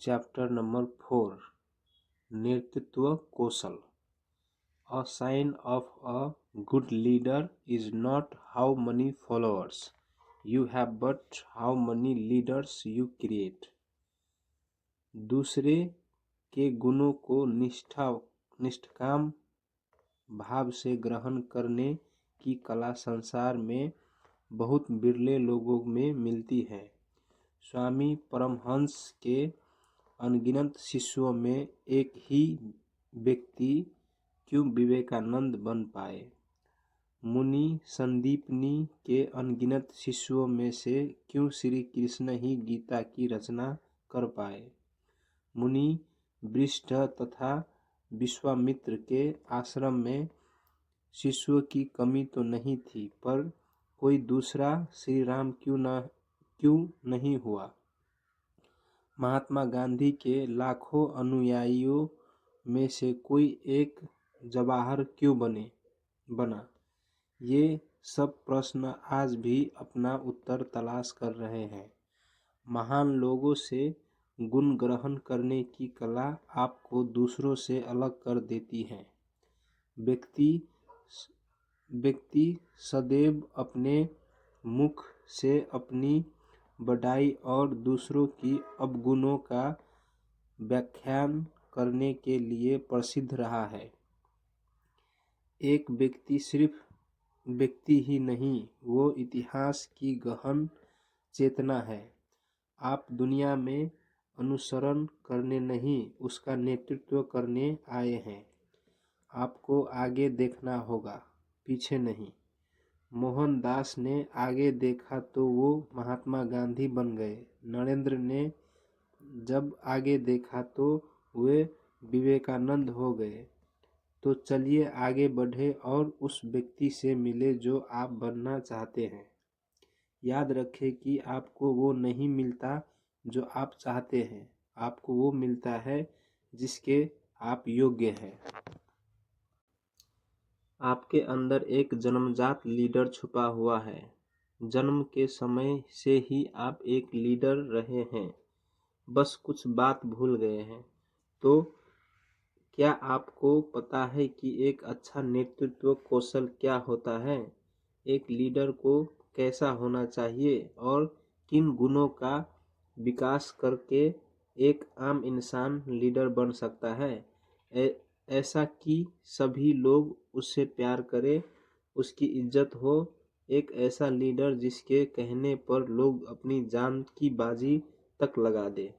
Chapter number 4 नेतृत्व कौशल। A sign of a good leader is not how many followers you have but how many leaders you create। दूसरे के गुणों को निष्काम भाव से ग्रहण करने की कला संसार में बहुत बिरले लोगों में मिलती है। स्वामी परमहंस के अनगिनत शिष्यों में एक ही व्यक्ति क्यों विवेकानंद बन पाए? मुनि संदीपनी के अनगिनत शिष्यों में से क्यों श्री कृष्ण ही गीता की रचना कर पाए? मुनि वशिष्ठ तथा विश्वामित्र के आश्रम में शिष्यों की कमी तो नहीं थी, पर कोई दूसरा श्री राम क्यों नहीं हुआ? महात्मा गांधी के लाखों अनुयायियों में से कोई एक जवाहर क्यों बना? ये सब प्रश्न आज भी अपना उत्तर तलाश कर रहे हैं। महान लोगों से गुण ग्रहण करने की कला आपको दूसरों से अलग कर देती है। व्यक्ति सदैव अपने मुख से अपनी बड़ाई और दूसरों की अवगुणों का व्याख्यान करने के लिए प्रसिद्ध रहा है। एक व्यक्ति सिर्फ व्यक्ति ही नहीं, वो इतिहास की गहन चेतना है। आप दुनिया में अनुसरण करने नहीं, उसका नेतृत्व करने आए हैं। आपको आगे देखना होगा, पीछे नहीं। मोहनदास ने आगे देखा तो वो महात्मा गांधी बन गए। नरेंद्र ने जब आगे देखा तो वे विवेकानंद हो गए। तो चलिए आगे बढ़े और उस व्यक्ति से मिले जो आप बनना चाहते हैं। याद रखें कि आपको वो नहीं मिलता जो आप चाहते हैं, आपको वो मिलता है जिसके आप योग्य हैं। आपके अंदर एक जन्मजात लीडर छुपा हुआ है। जन्म के समय से ही आप एक लीडर रहे हैं, बस कुछ बात भूल गए हैं। तो क्या आपको पता है कि एक अच्छा नेतृत्व कौशल क्या होता है? एक लीडर को कैसा होना चाहिए और किन गुणों का विकास करके एक आम इंसान लीडर बन सकता है? ऐसा कि सभी लोग उससे प्यार करें, उसकी इज्जत हो। एक ऐसा लीडर जिसके कहने पर लोग अपनी जान की बाजी तक लगा दे।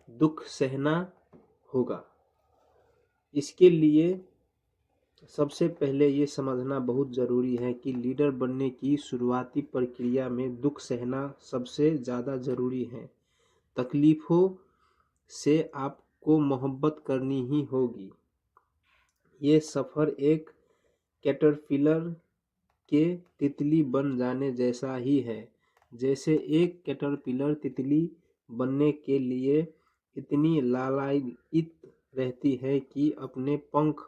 दुख सहना होगा। इसके लिए सबसे पहले ये समझना बहुत ज़रूरी है कि लीडर बनने की शुरुआती प्रक्रिया में दुख सहना सबसे ज़्यादा ज़रूरी है। तकलीफ़ों से आपको मोहब्बत करनी ही होगी। ये सफ़र एक कैटरपिलर के तितली बन जाने जैसा ही है। जैसे एक कैटरपिलर तितली बनने के लिए इतनी लालायित रहती है कि अपने पंख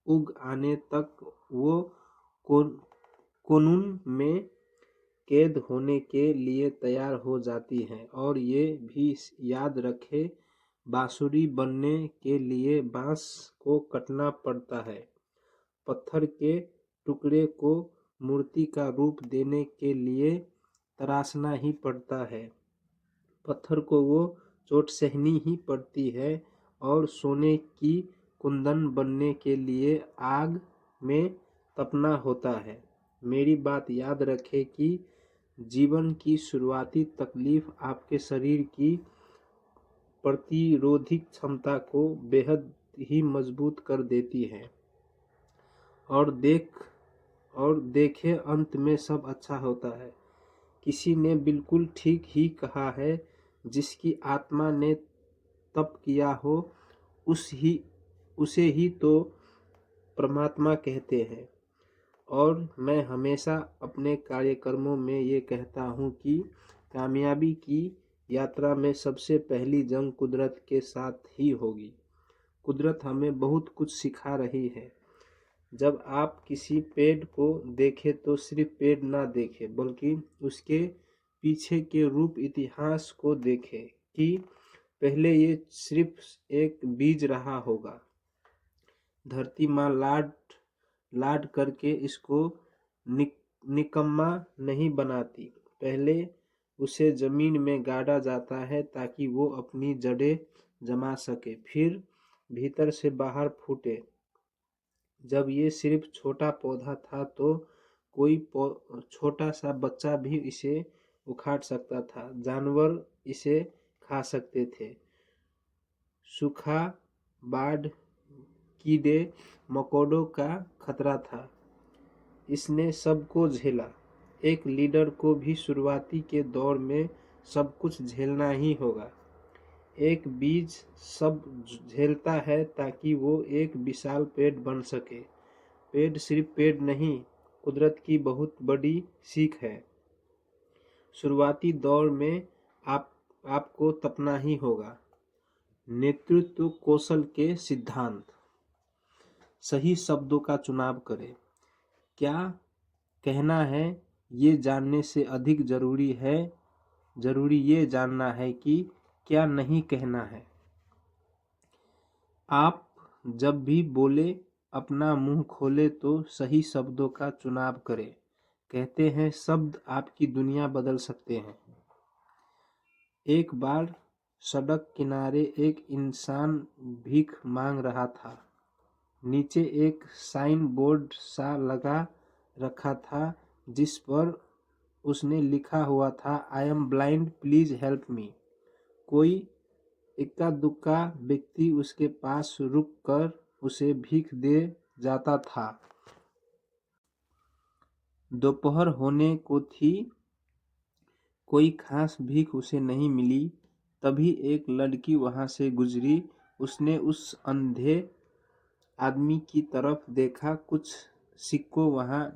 उग आने तक वो कोकून में कैद होने के लिए तैयार हो जाती है। और ये भी याद रखें, बांसुरी बनने के लिए बांस को काटना पड़ता है। पत्थर के टुकड़े को मूर्ति का रूप देने के लिए तराशना ही पड़ता है। पत्थर को वो चोट सहनी ही पड़ती है और सोने की कुंदन बनने के लिए आग में तपना होता है। मेरी बात याद रखें कि जीवन की शुरुआती तकलीफ आपके शरीर की प्रतिरोधक क्षमता को बेहद ही मजबूत कर देती है। और देखें अंत में सब अच्छा होता है। किसी ने बिल्कुल ठीक ही कहा है, जिसकी आत्मा ने तप किया हो उसे ही तो परमात्मा कहते हैं। और मैं हमेशा अपने कार्यक्रमों में ये कहता हूँ कि कामयाबी की यात्रा में सबसे पहली जंग कुदरत के साथ ही होगी। कुदरत हमें बहुत कुछ सिखा रही है। जब आप किसी पेड़ को देखें तो सिर्फ पेड़ ना देखें, बल्कि उसके पीछे के रूप इतिहास को देखें। कि पहले ये सिर्फ एक बीज रहा होगा। धरती माँ लाड लाड करके इसको निकम्मा नहीं बनाती। पहले उसे जमीन में गाड़ा जाता है ताकि वो अपनी जड़ें जमा सके, फिर भीतर से बाहर फूटे। जब ये सिर्फ छोटा पौधा था तो कोई छोटा सा बच्चा भी इसे उखाड़ सकता था। जानवर इसे खा सकते थे। सूखा, बाढ़, कीड़े मकोड़ों का खतरा था। इसने सबको झेला। एक लीडर को भी शुरुआती के दौर में सब कुछ झेलना ही होगा। एक बीज सब झेलता है ताकि वो एक विशाल पेड़ बन सके। पेड़ सिर्फ पेड़ नहीं, कुदरत की बहुत बड़ी सीख है। शुरुआती दौर में आपको तपना ही होगा। नेतृत्व कौशल के सिद्धांत। सही शब्दों का चुनाव करें। क्या कहना है ये जानने से अधिक जरूरी ये जानना है कि क्या नहीं कहना है। आप जब भी बोले, अपना मुंह खोले तो सही शब्दों का चुनाव करें। कहते हैं शब्द आपकी दुनिया बदल सकते हैं। एक बार सड़क किनारे एक इंसान भीख मांग रहा था। नीचे एक साइन बोर्ड सा लगा रखा था जिस पर उसने लिखा हुआ था, I am blind, please help me. कोई इक्का दुक्का व्यक्ति उसके पास रुक कर उसे भीख दे जाता था। दोपहर होने को थी। कोई खास भीख उसे नहीं मिली। तभी एक लड़की वहां से गुजरी। उसने उस अंधे आदमी की तरफ देखा। कुछ सिक्के वहां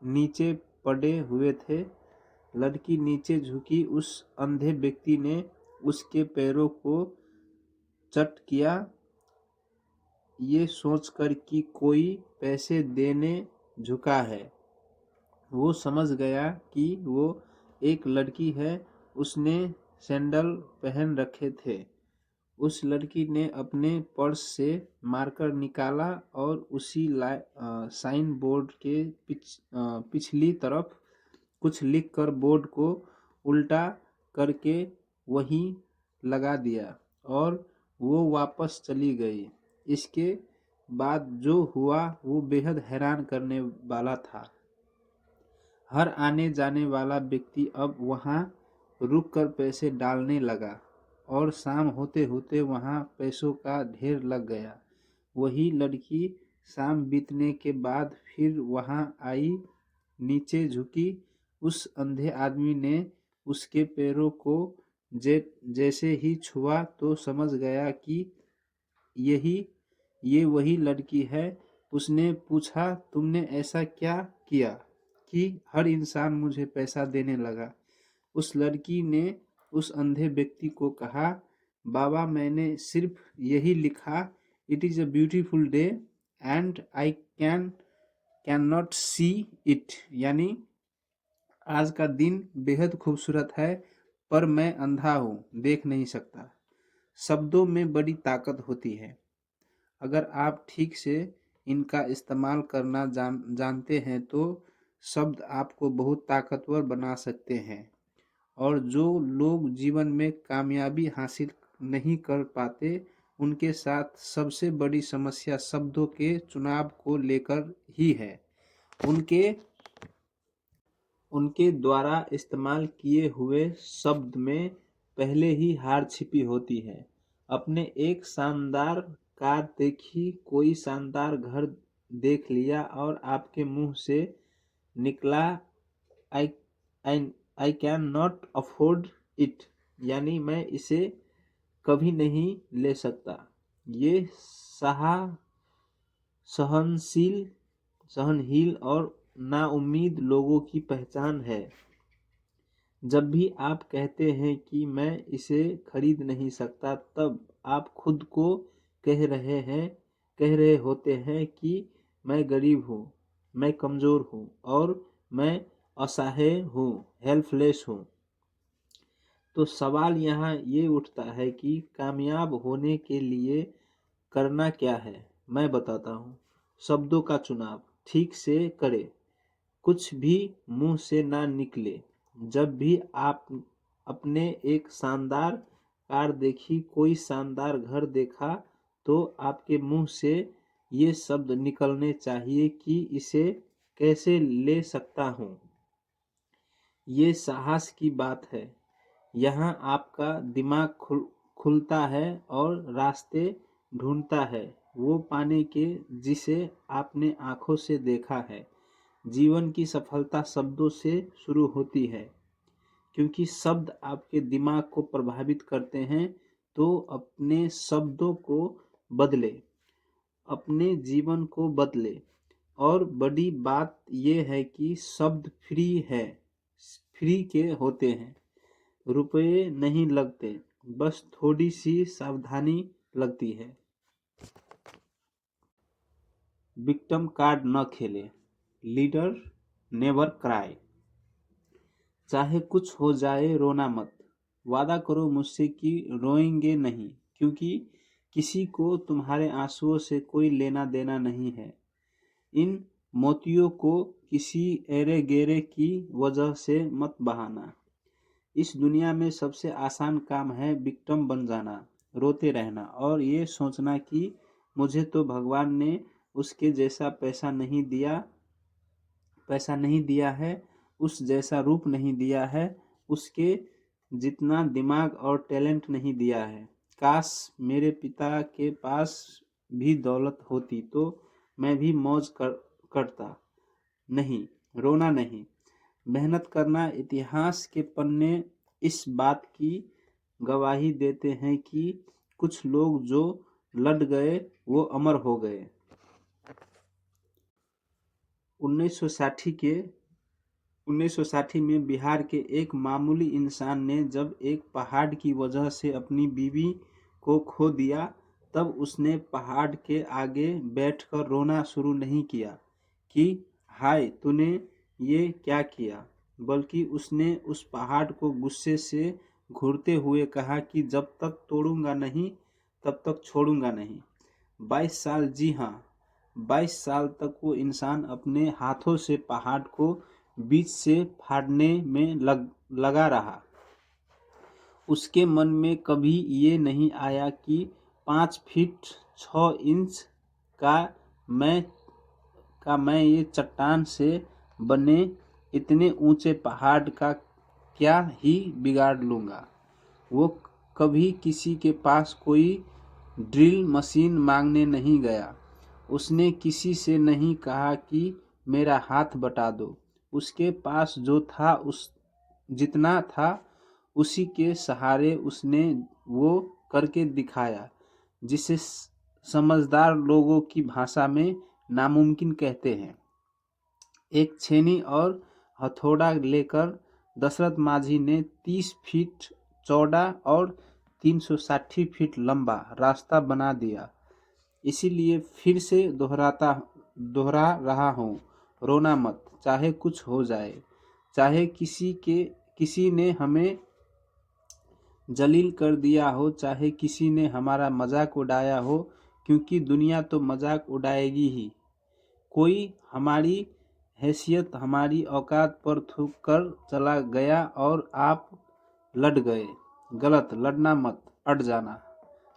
नीचे पड़े हुए थे। लड़की नीचे झुकी। उस अंधे व्यक्ति ने उसके पैरों को चट किया, ये सोचकर कि कोई पैसे देने झुका है। वो समझ गया कि वो एक लड़की है। उसने सैंडल पहन रखे थे। उस लड़की ने अपने पर्स से मार्कर निकाला और उसी साइन बोर्ड के पिछली तरफ कुछ लिखकर बोर्ड को उल्टा करके वहीं लगा दिया और वो वापस चली गई। इसके बाद जो हुआ वो बेहद हैरान करने वाला था। हर आने जाने वाला व्यक्ति अब वहां रुककर पैसे डालने लगा और शाम होते होते वहां पैसों का ढेर लग गया। वही लड़की शाम बीतने के बाद फिर वहां आई, नीचे झुकी। उस अंधे आदमी ने उसके पैरों को जैसे ही छुआ तो समझ गया कि ये वही लड़की है। उसने पूछा, तुमने ऐसा क्या किया कि हर इंसान मुझे पैसा देने लगा? उस लड़की ने उस अंधे व्यक्ति को कहा, बाबा मैंने सिर्फ यही लिखा, it is a beautiful day and I can not see it. यानी आज का दिन बेहद खूबसूरत है पर मैं अंधा हूँ, देख नहीं सकता। शब्दों में बड़ी ताकत होती है। अगर आप ठीक से इनका इस्तेमाल करना जानते हैं तो शब्द आपको बहुत ताकतवर बना सकते हैं। और जो लोग जीवन में कामयाबी हासिल नहीं कर पाते उनके साथ सबसे बड़ी समस्या शब्दों के चुनाव को लेकर ही है। उनके द्वारा इस्तेमाल किए हुए शब्द में पहले ही हार छिपी होती है। अपने एक शानदार कार देखी, कोई शानदार घर देख लिया और आपके मुंह से निकला, I can not afford it, यानी मैं इसे कभी नहीं ले सकता। ये सहनशील और नाउम्मीद लोगों की पहचान है। जब भी आप कहते हैं कि मैं इसे खरीद नहीं सकता, तब आप खुद को कह रहे होते हैं कि मैं गरीब हूँ, मैं कमजोर हूँ और मैं असहाय हूँ, हेल्पलेस हूँ। तो सवाल यहाँ ये उठता है कि कामयाब होने के लिए करना क्या है। मैं बताता हूँ। शब्दों का चुनाव ठीक से करें, कुछ भी मुंह से ना निकले। जब भी आप अपने एक शानदार कार देखी, कोई शानदार घर देखा, तो आपके मुंह से ये शब्द निकलने चाहिए कि इसे कैसे ले सकता हूँ। ये साहस की बात है। यहाँ आपका दिमाग खुलता है और रास्ते ढूंढता है वो पाने के जिसे आपने आंखों से देखा है। जीवन की सफलता शब्दों से शुरू होती है, क्योंकि शब्द आपके दिमाग को प्रभावित करते हैं। तो अपने शब्दों को बदले, अपने जीवन को बदले। और बड़ी बात यह है कि शब्द फ्री के होते हैं। रुपए नहीं लगते, बस थोड़ी सी सावधानी लगती है। विक्टिम कार्ड न खेले। Leader never cry. चाहे कुछ हो जाए रोना मत। वादा करो मुझसे कि रोएंगे नहीं, क्योंकि किसी को तुम्हारे आंसुओं से कोई लेना देना नहीं है। इन मोतियों को किसी एरे गेरे की वजह से मत बहाना। इस दुनिया में सबसे आसान काम है विक्टिम बन जाना, रोते रहना और ये सोचना कि मुझे तो भगवान ने उसके जैसा पैसा नहीं दिया है, उस जैसा रूप नहीं दिया है, उसके जितना दिमाग और टैलेंट नहीं दिया है। काश मेरे पिता के पास भी दौलत होती तो मैं भी मौज करता। नहीं, रोना नहीं, मेहनत करना। इतिहास के पन्ने इस बात की गवाही देते हैं कि कुछ लोग जो लड़ गए वो अमर हो गए। 1960 में बिहार के एक मामूली इंसान ने जब एक पहाड़ की वजह से अपनी बीवी को खो दिया, तब उसने पहाड़ के आगे बैठकर रोना शुरू नहीं किया कि हाय तूने ये क्या किया, बल्कि उसने उस पहाड़ को गुस्से से घूरते हुए कहा कि जब तक तोड़ूंगा नहीं तब तक छोड़ूंगा नहीं। 22 साल, जी हाँ, 22 साल तक वो इंसान अपने हाथों से पहाड़ को बीच से फाड़ने में लगा रहा। उसके मन में कभी ये नहीं आया कि 5 फीट 6 इंच का मैं ये चट्टान से बने इतने ऊंचे पहाड़ का क्या ही बिगाड़ लूँगा। वो कभी किसी के पास कोई ड्रिल मशीन मांगने नहीं गया। उसने किसी से नहीं कहा कि मेरा हाथ बटा दो। उसके पास जो था, उस जितना था उसी के सहारे उसने वो करके दिखाया, जिसे समझदार लोगों की भाषा में नामुमकिन कहते हैं। एक छेनी और हथौड़ा लेकर दशरथ माझी ने 30 फीट चौड़ा और 360 फीट लंबा रास्ता बना दिया। इसीलिए फिर से दोहरा रहा हूँ, रोना मत, चाहे कुछ हो जाए, चाहे किसी ने हमें जलील कर दिया हो, चाहे किसी ने हमारा मजाक उड़ाया हो, क्योंकि दुनिया तो मजाक उड़ाएगी ही। कोई हमारी हैसियत, हमारी औकात पर थूक कर चला गया और आप लड़ गए। गलत, लड़ना मत, अड़ जाना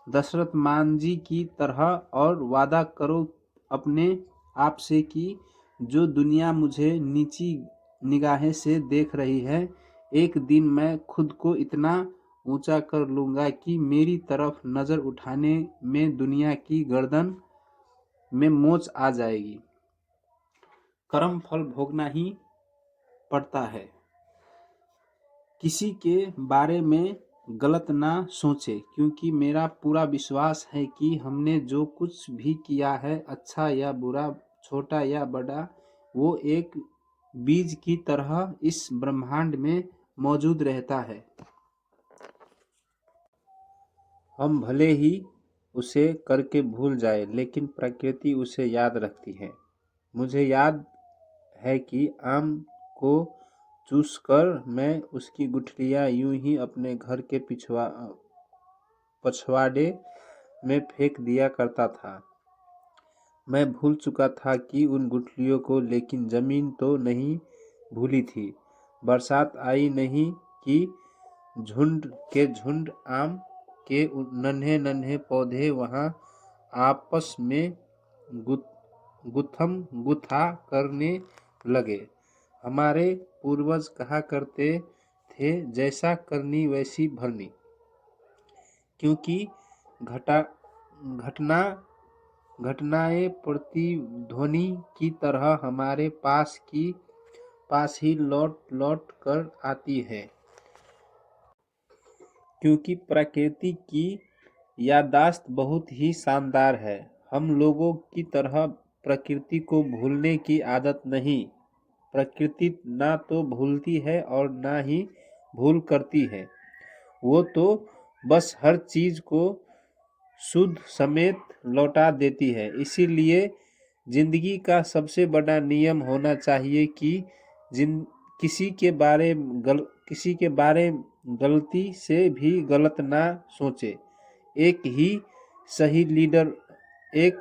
दशरथ मांझी की तरह, और वादा करो अपने आप से कि जो दुनिया मुझे नीची निगाहें से देख रही है, एक दिन मैं खुद को इतना ऊंचा कर लूंगा कि मेरी तरफ नजर उठाने में दुनिया की गर्दन में मोच आ जाएगी। कर्म फल भोगना ही पड़ता है। किसी के बारे में गलत ना सोचे, क्योंकि मेरा पूरा विश्वास है कि हमने जो कुछ भी किया है, अच्छा या बुरा, छोटा या बड़ा, वो एक बीज की तरह इस ब्रह्मांड में मौजूद रहता है। हम भले ही उसे करके भूल जाए, लेकिन प्रकृति उसे याद रखती है। मुझे याद है कि आम को चूसकर मैं उसकी गुठलियाँ यूं ही अपने घर के पछवाड़े में फेंक दिया करता था। मैं भूल चुका था कि उन गुठलियों को, लेकिन जमीन तो नहीं भूली थी। बरसात आई नहीं कि झुंड के झुंड आम के नन्हे नन्हे पौधे वहां आपस में गुथम गुथा करने लगे। हमारे पूर्वज कहा करते थे, जैसा करनी वैसी भरनी, क्योंकि घटनाएं प्रतिध्वनि की तरह हमारे पास ही लौट लौट कर आती है। क्योंकि प्रकृति की याददाश्त बहुत ही शानदार है। हम लोगों की तरह प्रकृति को भूलने की आदत नहीं। प्रकृति ना तो भूलती है और ना ही भूल करती है। वो तो बस हर चीज को शुद्ध समेत लौटा देती है। इसीलिए जिंदगी का सबसे बड़ा नियम होना चाहिए कि किसी के बारे गलती से भी गलत ना सोचे। एक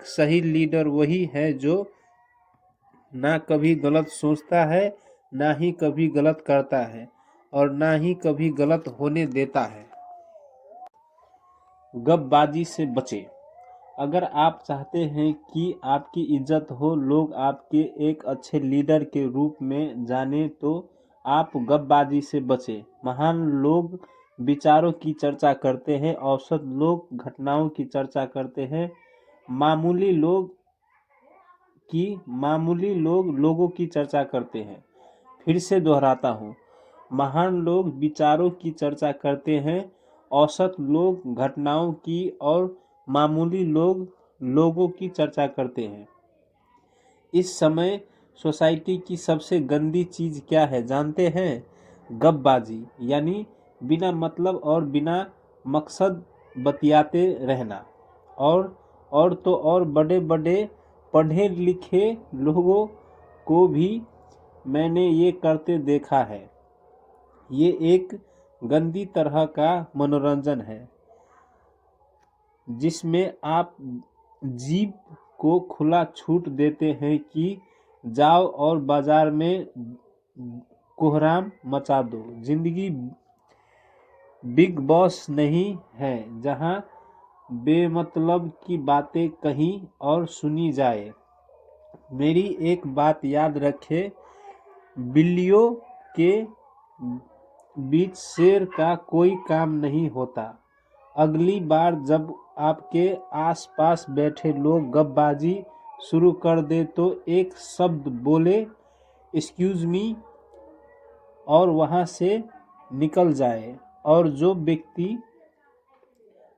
सही लीडर वही है जो ना कभी गलत सोचता है, ना ही कभी गलत करता है, और ना ही कभी गलत होने देता है। गपबाजी से बचें। अगर आप चाहते हैं कि आपकी इज्जत हो, लोग आपके एक अच्छे लीडर के रूप में जाने, तो आप गपबाजी से बचें। महान लोग विचारों की चर्चा करते हैं, औसत लोग घटनाओं की चर्चा करते हैं, मामूली लोग लोगों की चर्चा करते हैं। फिर से दोहराता हूँ, महान लोग विचारों की चर्चा करते हैं, औसत लोग घटनाओं की और मामूली लोग लोगों की चर्चा करते हैं। इस समय सोसाइटी की सबसे गंदी चीज क्या है जानते हैं? गपबाजी, यानी बिना मतलब और बिना मकसद बतियाते रहना। और तो और बड़े बड़े पढ़े लिखे लोगों को भी मैंने ये करते देखा है। ये एक गंदी तरह का मनोरंजन है, जिसमें आप जीभ को खुला छूट देते हैं कि जाओ और बाजार में कोहराम मचा दो। जिंदगी बिग बॉस नहीं है जहां बेमतलब की बातें कहीं और सुनी जाए। मेरी एक बात याद रखे, बिल्लियों के बीच शेर का कोई काम नहीं होता। अगली बार जब आपके आसपास बैठे लोग गपबाजी शुरू कर दे तो एक शब्द बोले, एक्सक्यूज मी, और वहां से निकल जाए। और जो व्यक्ति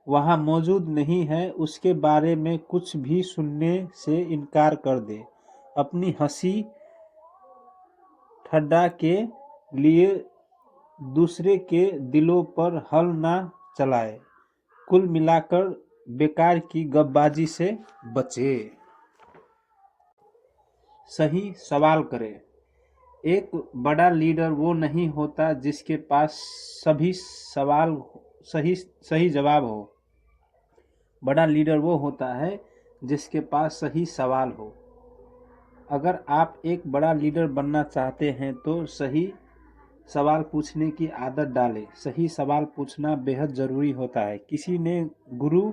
वहां मौजूद नहीं है उसके बारे में कुछ भी सुनने से इनकार कर दे। अपनी हंसी ठट्ठा के लिए दूसरे के दिलों पर हल ना चलाए। कुल मिलाकर बेकार की गपबाजी से बचे। सही सवाल करें। एक बड़ा लीडर वो नहीं होता जिसके पास सभी सवाल सही जवाब हो। बड़ा लीडर वो होता है जिसके पास सही सवाल हो। अगर आप एक बड़ा लीडर बनना चाहते हैं तो सही सवाल पूछने की आदत डालें। सही सवाल पूछना बेहद ज़रूरी होता है। किसी ने गुरु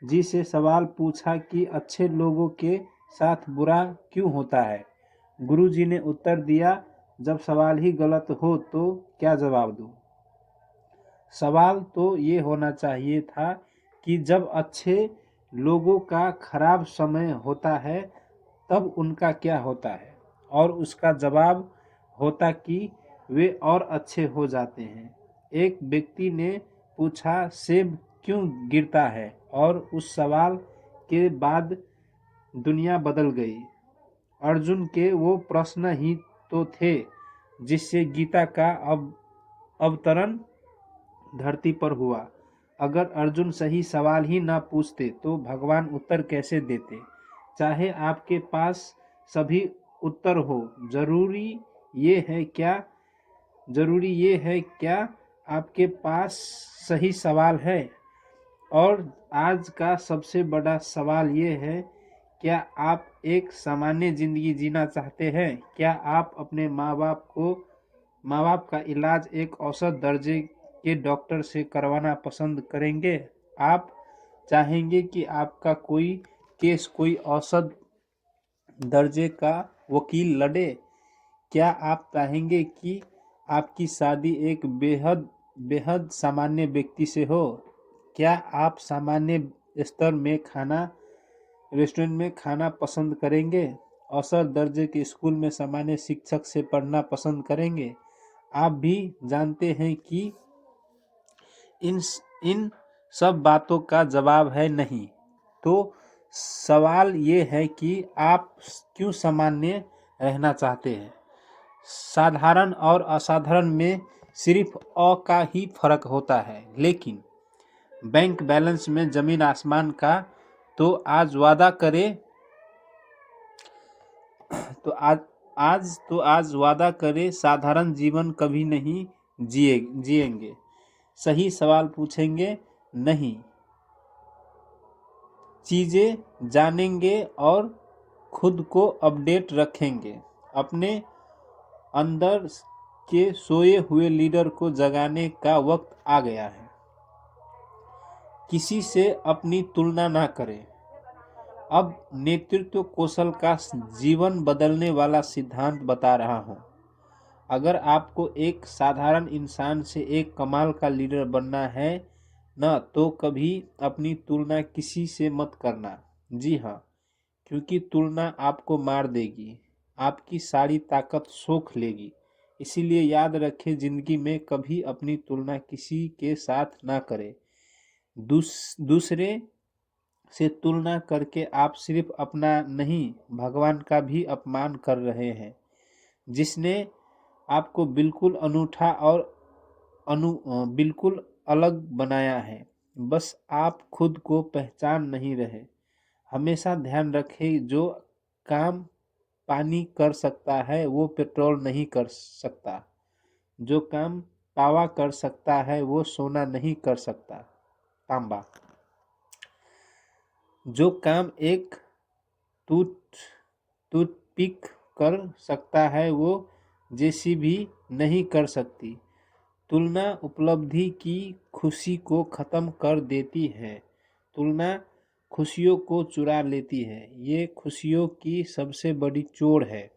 जी से सवाल पूछा कि अच्छे लोगों के साथ बुरा क्यों होता है। गुरु जी ने उत्तर दिया, जब सवाल ही गलत हो तो क्या जवाब दूं। सवाल तो ये होना चाहिए था कि जब अच्छे लोगों का खराब समय होता है तब उनका क्या होता है, और उसका जवाब होता कि वे और अच्छे हो जाते हैं। एक व्यक्ति ने पूछा, सेब क्यों गिरता है, और उस सवाल के बाद दुनिया बदल गई। अर्जुन के वो प्रश्न ही तो थे जिससे गीता का अवतरण धरती पर हुआ। अगर अर्जुन सही सवाल ही ना पूछते तो भगवान उत्तर कैसे देते। चाहे आपके पास सभी उत्तर हो, जरूरी ये है क्या जरूरी ये है क्या आपके पास सही सवाल है। और आज का सबसे बड़ा सवाल ये है, क्या आप एक सामान्य ज़िंदगी जीना चाहते हैं? क्या आप अपने माँ बाप का इलाज एक औसत दर्जे के डॉक्टर से करवाना पसंद करेंगे? आप चाहेंगे कि आपका कोई केस कोई औसत दर्जे का वकील लड़े? क्या आप चाहेंगे कि आपकी शादी एक बेहद बेहद सामान्य व्यक्ति से हो? क्या आप सामान्य स्तर में रेस्टोरेंट में खाना पसंद करेंगे? औसत दर्जे के स्कूल में सामान्य शिक्षक से पढ़ना पसंद करेंगे? आप भी जानते हैं कि इन इन सब बातों का जवाब है नहीं। तो सवाल ये है कि आप क्यों सामान्य रहना चाहते हैं। साधारण और असाधारण में सिर्फ अ का ही फर्क होता है, लेकिन बैंक बैलेंस में जमीन आसमान का। तो आज वादा करे साधारण जीवन कभी नहीं जिएंगे। सही सवाल पूछेंगे नहीं, चीजें जानेंगे और खुद को अपडेट रखेंगे। अपने अंदर के सोए हुए लीडर को जगाने का वक्त आ गया है। किसी से अपनी तुलना ना करें। अब नेतृत्व कौशल का जीवन बदलने वाला सिद्धांत बता रहा हूँ। अगर आपको एक साधारण इंसान से एक कमाल का लीडर बनना है न, तो कभी अपनी तुलना किसी से मत करना। जी हाँ, क्योंकि तुलना आपको मार देगी, आपकी सारी ताकत सोख लेगी। इसीलिए याद रखें, जिंदगी में कभी अपनी तुलना किसी के साथ ना करें। दूसरे से तुलना करके आप सिर्फ अपना नहीं, भगवान का भी अपमान कर रहे हैं, जिसने आपको बिल्कुल अनूठा और बिल्कुल अलग बनाया है। बस आप खुद को पहचान नहीं रहे। हमेशा ध्यान रखें, जो काम पानी कर सकता है वो पेट्रोल नहीं कर सकता। जो काम तावा कर सकता है वो सोना नहीं कर सकता, तांबा। जो काम एक टूथपिक कर सकता है वो जेसीबी नहीं कर सकती। तुलना उपलब्धि की खुशी को खत्म कर देती है। तुलना खुशियों को चुरा लेती है। ये खुशियों की सबसे बड़ी चोर है।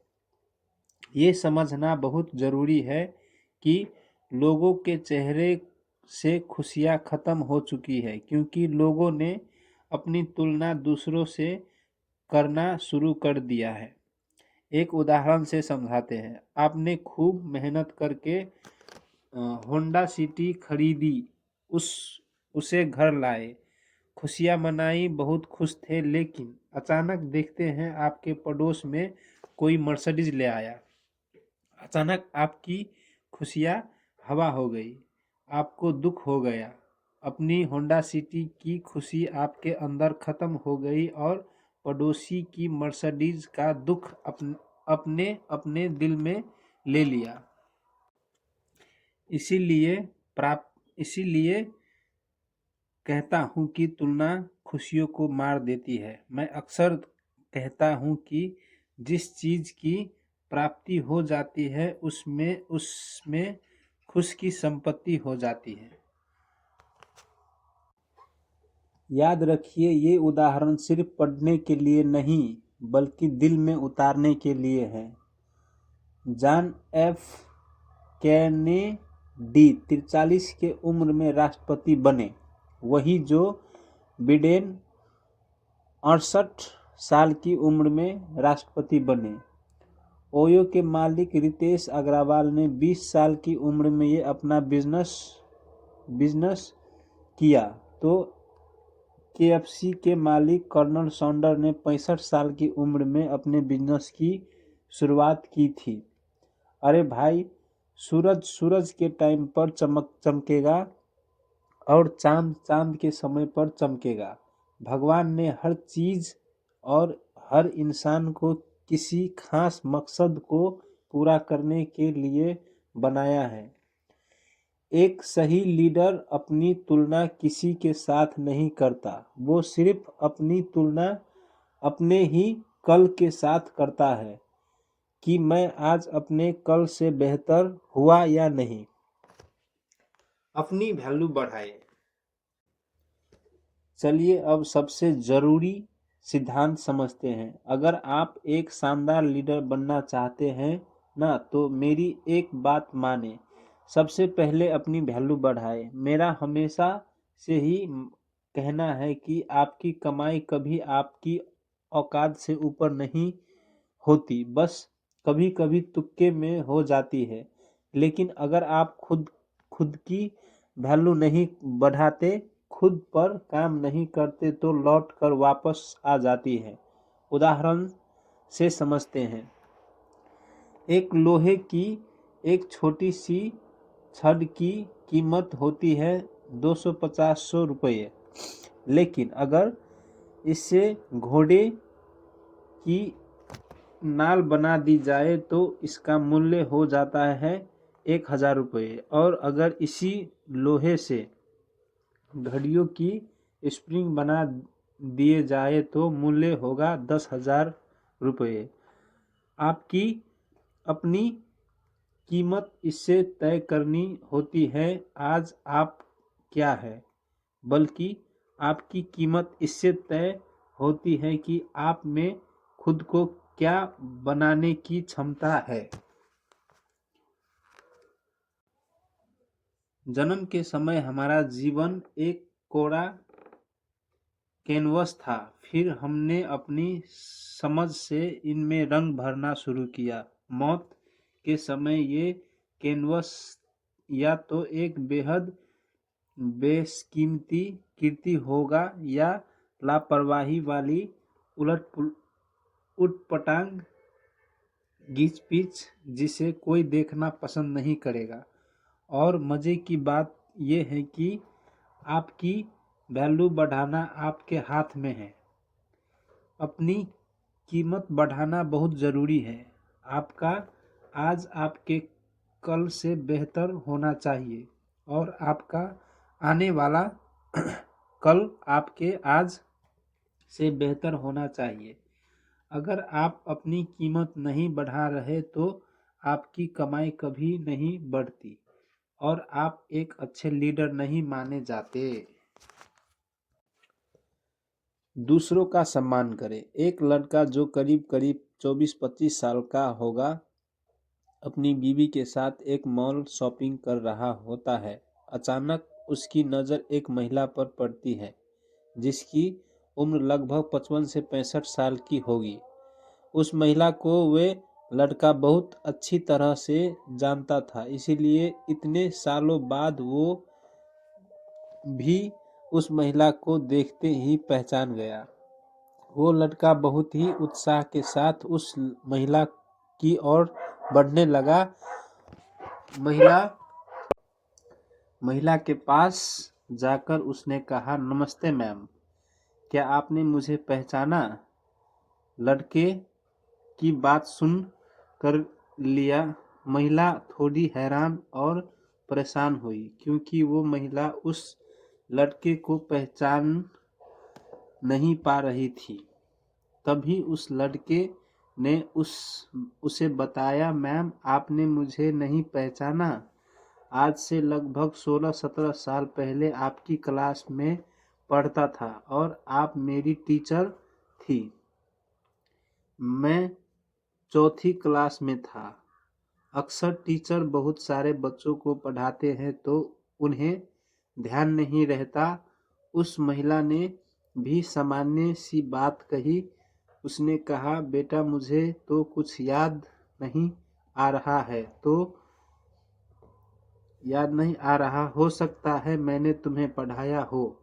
ये समझना बहुत ज़रूरी है कि लोगों के चेहरे से खुशियाँ खत्म हो चुकी है, क्योंकि लोगों ने अपनी तुलना दूसरों से करना शुरू कर दिया है। एक उदाहरण से समझाते हैं। आपने खूब मेहनत करके होंडा सिटी खरीदी, उसे घर लाए, खुशियाँ मनाई, बहुत खुश थे। लेकिन अचानक देखते हैं आपके पड़ोस में कोई मर्सिडीज ले आया। अचानक आपकी खुशियाँ हवा हो गई, आपको दुख हो गया। अपनी होंडा सिटी की खुशी आपके अंदर खत्म हो गई और पड़ोसी की मर्सिडीज का दुख अपने अपने दिल में ले लिया। इसीलिए कहता हूँ कि तुलना खुशियों को मार देती है। मैं अक्सर कहता हूँ कि जिस चीज़ की प्राप्ति हो जाती है उसमें खुश की संपत्ति हो जाती है। याद रखिए, ये उदाहरण सिर्फ पढ़ने के लिए नहीं, बल्कि दिल में उतारने के लिए है। जॉन एफ कैनेडी 43 के उम्र में राष्ट्रपति बने, वही जो बिडेन 68 साल की उम्र में राष्ट्रपति बने। ओयो के मालिक रितेश अग्रवाल ने 20 साल की उम्र में ये अपना बिजनेस किया। तो केएफसी के मालिक कर्नल सैंडर ने 65 साल की उम्र में अपने बिजनेस की शुरुआत की थी। अरे भाई, सूरज के टाइम पर चमकेगा और चांद के समय पर चमकेगा। भगवान ने हर चीज़ और हर इंसान को किसी खास मकसद को पूरा करने के लिए बनाया है। एक सही लीडर अपनी तुलना किसी के साथ नहीं करता, वो सिर्फ अपनी तुलना अपने ही कल के साथ करता है कि मैं आज अपने कल से बेहतर हुआ या नहीं। अपनी वैल्यू बढ़ाए। चलिए अब सबसे जरूरी सिद्धांत समझते हैं। अगर आप एक शानदार लीडर बनना चाहते हैं ना, तो मेरी एक बात माने, सबसे पहले अपनी वैल्यू बढ़ाए। मेरा हमेशा से ही कहना है कि आपकी कमाई कभी आपकी औकात से ऊपर नहीं होती, बस कभी कभी तुक्के में हो जाती है। लेकिन अगर आप खुद की वैल्यू नहीं बढ़ाते, खुद पर काम नहीं करते, तो लौट कर वापस आ जाती है। उदाहरण से समझते हैं। एक लोहे की एक छोटी सी छड़ की कीमत होती है 250 रुपये। लेकिन अगर इससे घोड़े की नाल बना दी जाए तो इसका मूल्य हो जाता है 1000 रुपये। और अगर इसी लोहे से घड़ियों की स्प्रिंग बना दिए जाए तो मूल्य होगा 10,000 रुपये। आपकी अपनी कीमत इससे तय करनी होती है आज आप क्या है, बल्कि आपकी कीमत इससे तय होती है कि आप में खुद को क्या बनाने की क्षमता है। जन्म के समय हमारा जीवन एक कोरा कैनवस था, फिर हमने अपनी समझ से इनमें रंग भरना शुरू किया। मौत के समय ये कैनवस या तो एक बेहद बेशकीमती कृति होगा या लापरवाही वाली उटपटांग घिच पिच जिसे कोई देखना पसंद नहीं करेगा। और मजे की बात यह है कि आपकी वैल्यू बढ़ाना आपके हाथ में है। अपनी कीमत बढ़ाना बहुत ज़रूरी है। आपका आज आपके कल से बेहतर होना चाहिए और आपका आने वाला कल आपके आज से बेहतर होना चाहिए। अगर आप अपनी कीमत नहीं बढ़ा रहे तो आपकी कमाई कभी नहीं बढ़ती और आप एक अच्छे लीडर नहीं माने जाते। दूसरों का सम्मान करें। एक लड़का जो करीब करीब 24-25 साल का होगा अपनी बीवी के साथ एक मॉल शॉपिंग कर रहा होता है। अचानक उसकी नज़र एक महिला पर पड़ती है जिसकी उम्र लगभग 55 से 65 साल की होगी। उस महिला को वे लड़का बहुत अच्छी तरह से जानता था, इसीलिए इतने सालों बाद वो भी उस महिला को देखते ही पहचान गया। वो लड़का बहुत ही उत्साह के साथ उस महिला की ओर बढ़ने लगा। महिला के पास जाकर उसने कहा, नमस्ते मैम, क्या आपने मुझे पहचाना? लड़के की बात सुन कर लिया महिला थोड़ी हैरान और परेशान हुई, क्योंकि वो महिला उस लड़के को पहचान नहीं पा रही थी। तभी उस लड़के ने उसे बताया, मैम आपने मुझे नहीं पहचाना? आज से लगभग 16-17 साल पहले आपकी क्लास में पढ़ता था और आप मेरी टीचर थी। मैं चौथी क्लास में था। अक्सर टीचर बहुत सारे बच्चों को पढ़ाते हैं तो उन्हें ध्यान नहीं रहता। उस महिला ने भी सामान्य सी बात कही। उसने कहा, बेटा मुझे तो कुछ याद नहीं आ रहा है, हो सकता है मैंने तुम्हें पढ़ाया हो।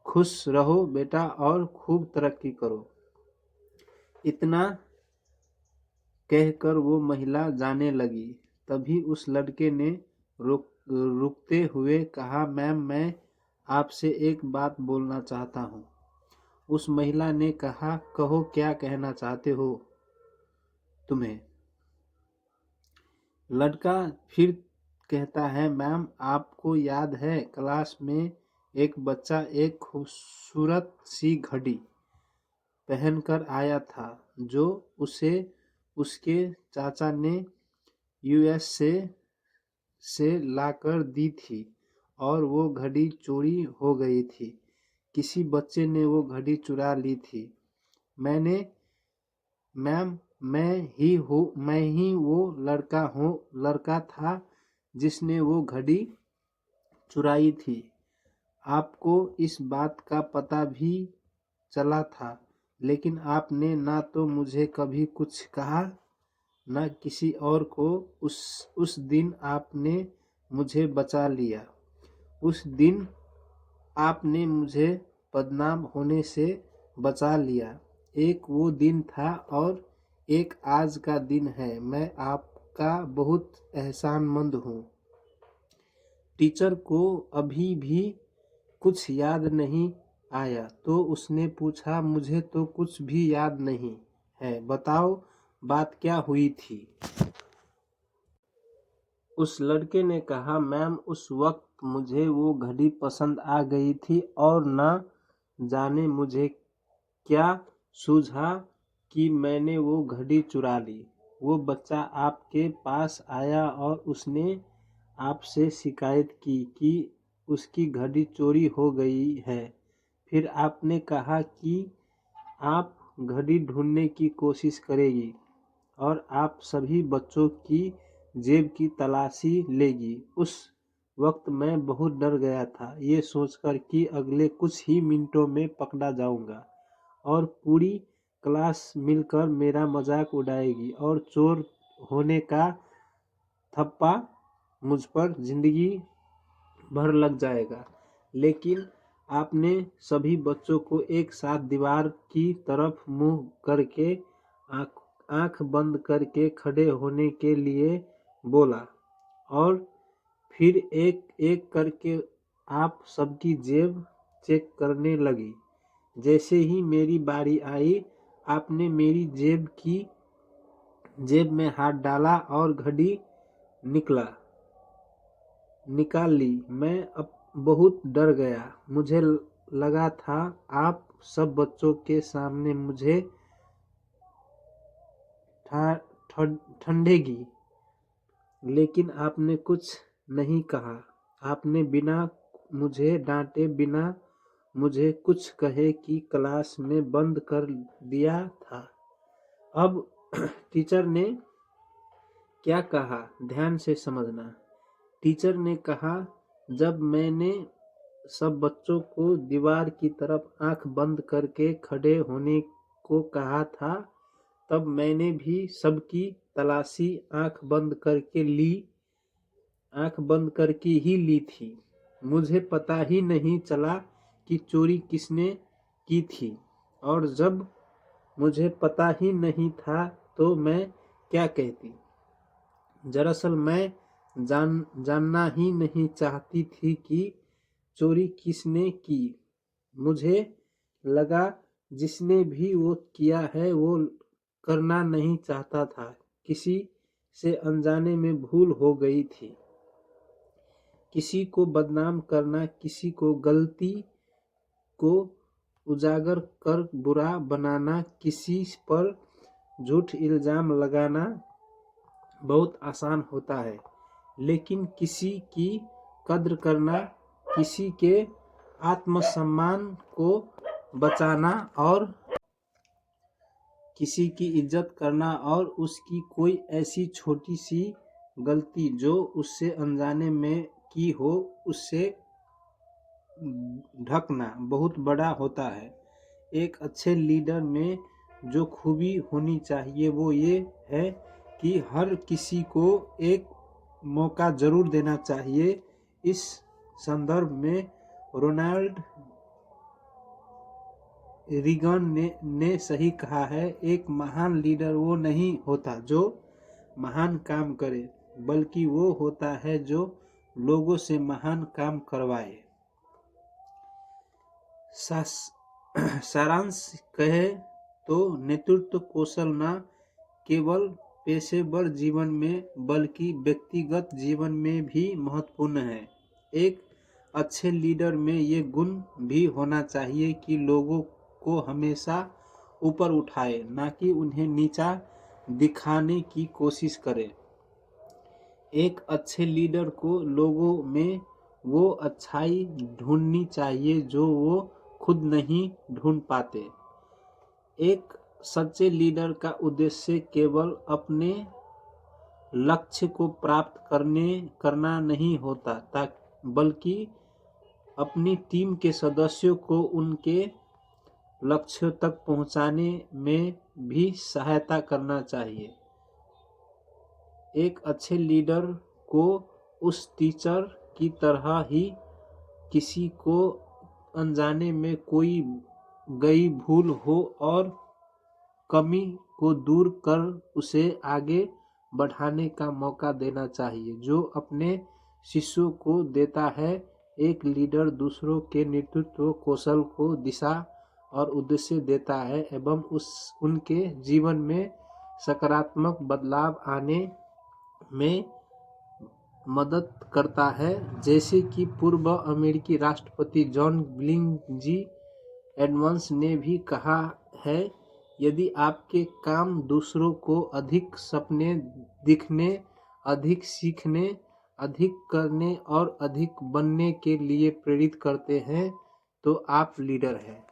खुश रहो बेटा और खूब तरक्की करो। इतना कहकर वो महिला जाने लगी। तभी उस लड़के ने रुकते हुए कहा, मैम मैं आपसे एक बात बोलना चाहता हूँ। उस महिला ने कहा, कहो क्या कहना चाहते हो तुम्हें? लड़का फिर कहता है, मैम आपको याद है क्लास में एक बच्चा एक खूबसूरत सी घड़ी पहनकर आया था जो उसे उसके चाचा ने यूएस से लाकर दी थी और वो घड़ी चोरी हो गई थी। किसी बच्चे ने वो घड़ी चुरा ली थी। मैम मैं ही वो लड़का था जिसने वो घड़ी चुराई थी। आपको इस बात का पता भी चला था, लेकिन आपने ना तो मुझे कभी कुछ कहा न किसी और को। उस दिन आपने मुझे बचा लिया। उस दिन आपने मुझे बदनाम होने से बचा लिया। एक वो दिन था और एक आज का दिन है। मैं आपका बहुत एहसानमंद हूँ। टीचर को अभी भी कुछ याद नहीं आया तो उसने पूछा, मुझे तो कुछ भी याद नहीं है, बताओ बात क्या हुई थी। उस लड़के ने कहा, मैम उस वक्त मुझे वो घड़ी पसंद आ गई थी और ना जाने मुझे क्या सूझा कि मैंने वो घड़ी चुरा ली। वो बच्चा आपके पास आया और उसने आपसे शिकायत की कि उसकी घड़ी चोरी हो गई है। फिर आपने कहा कि आप घड़ी ढूंढने की कोशिश करेगी और आप सभी बच्चों की जेब की तलाशी लेगी। उस वक्त मैं बहुत डर गया था, ये सोचकर कि अगले कुछ ही मिनटों में पकड़ा जाऊंगा और पूरी क्लास मिलकर मेरा मजाक उड़ाएगी और चोर होने का थप्पा मुझ पर जिंदगी भर लग जाएगा। लेकिन आपने सभी बच्चों को एक साथ दीवार की तरफ मुंह करके आंख बंद करके खड़े होने के लिए बोला और फिर एक एक करके आप सबकी जेब चेक करने लगी। जैसे ही मेरी बारी आई, आपने मेरी जेब में हाथ डाला और घड़ी निकाल ली। मैं अब बहुत डर गया। मुझे लगा था आप सब बच्चों के सामने मुझे ठंडेगी, लेकिन आपने कुछ नहीं कहा। आपने बिना मुझे डांटे, बिना मुझे कुछ कहे कि क्लास में बंद कर दिया था। अब टीचर ने क्या कहा, ध्यान से समझना। टीचर ने कहा, जब मैंने सब बच्चों को दीवार की तरफ आंख बंद करके खड़े होने को कहा था, तब मैंने भी सबकी तलाशी आंख बंद करके ही ली थी। मुझे पता ही नहीं चला कि चोरी किसने की थी, और जब मुझे पता ही नहीं था तो मैं क्या कहती। दरअसल मैं जानना ही नहीं चाहती थी कि चोरी किसने की। मुझे लगा जिसने भी वो किया है वो करना नहीं चाहता था। किसी से अनजाने में भूल हो गई थी। किसी को बदनाम करना, किसी को गलती को उजागर कर बुरा बनाना, किसी पर झूठ इल्जाम लगाना बहुत आसान होता है, लेकिन किसी की कद्र करना, किसी के आत्मसम्मान को बचाना और किसी की इज्जत करना और उसकी कोई ऐसी छोटी सी गलती जो उससे अनजाने में की हो उससे ढकना बहुत बड़ा होता है। एक अच्छे लीडर में जो खूबी होनी चाहिए वो ये है कि हर किसी को एक मौका जरूर देना चाहिए। इस संदर्भ में रोनाल्ड रीगन ने सही कहा है, एक महान लीडर वो नहीं होता जो महान काम करे, बल्कि वो होता है जो लोगों से महान काम करवाए। सारांश कहे तो नेतृत्व कौशल न केवल पेशेवर जीवन में बल्कि व्यक्तिगत जीवन में भी महत्वपूर्ण है। एक अच्छे लीडर में ये गुण भी होना चाहिए कि लोगों को हमेशा ऊपर उठाए, ना कि उन्हें नीचा दिखाने की कोशिश करे। एक अच्छे लीडर को लोगों में वो अच्छाई ढूंढनी चाहिए जो वो खुद नहीं ढूंढ पाते। एक सच्चे लीडर का उद्देश्य केवल अपने लक्ष्य को प्राप्त करना नहीं होता, बल्कि अपनी टीम के सदस्यों को उनके लक्ष्यों तक पहुंचाने में भी सहायता करना चाहिए। एक अच्छे लीडर को उस टीचर की तरह ही किसी को अनजाने में कोई गई भूल हो और कमी को दूर कर उसे आगे बढ़ाने का मौका देना चाहिए, जो अपने शिष्यों को देता है। एक लीडर दूसरों के नेतृत्व कौशल को दिशा और उद्देश्य देता है एवं उनके जीवन में सकारात्मक बदलाव आने में मदद करता है। जैसे कि पूर्व अमेरिकी राष्ट्रपति जॉन बिलिंग जी एडम्स ने भी कहा है, यदि आपके काम दूसरों को अधिक सपने दिखने, अधिक सीखने, अधिक करने और अधिक बनने के लिए प्रेरित करते हैं, तो आप लीडर हैं।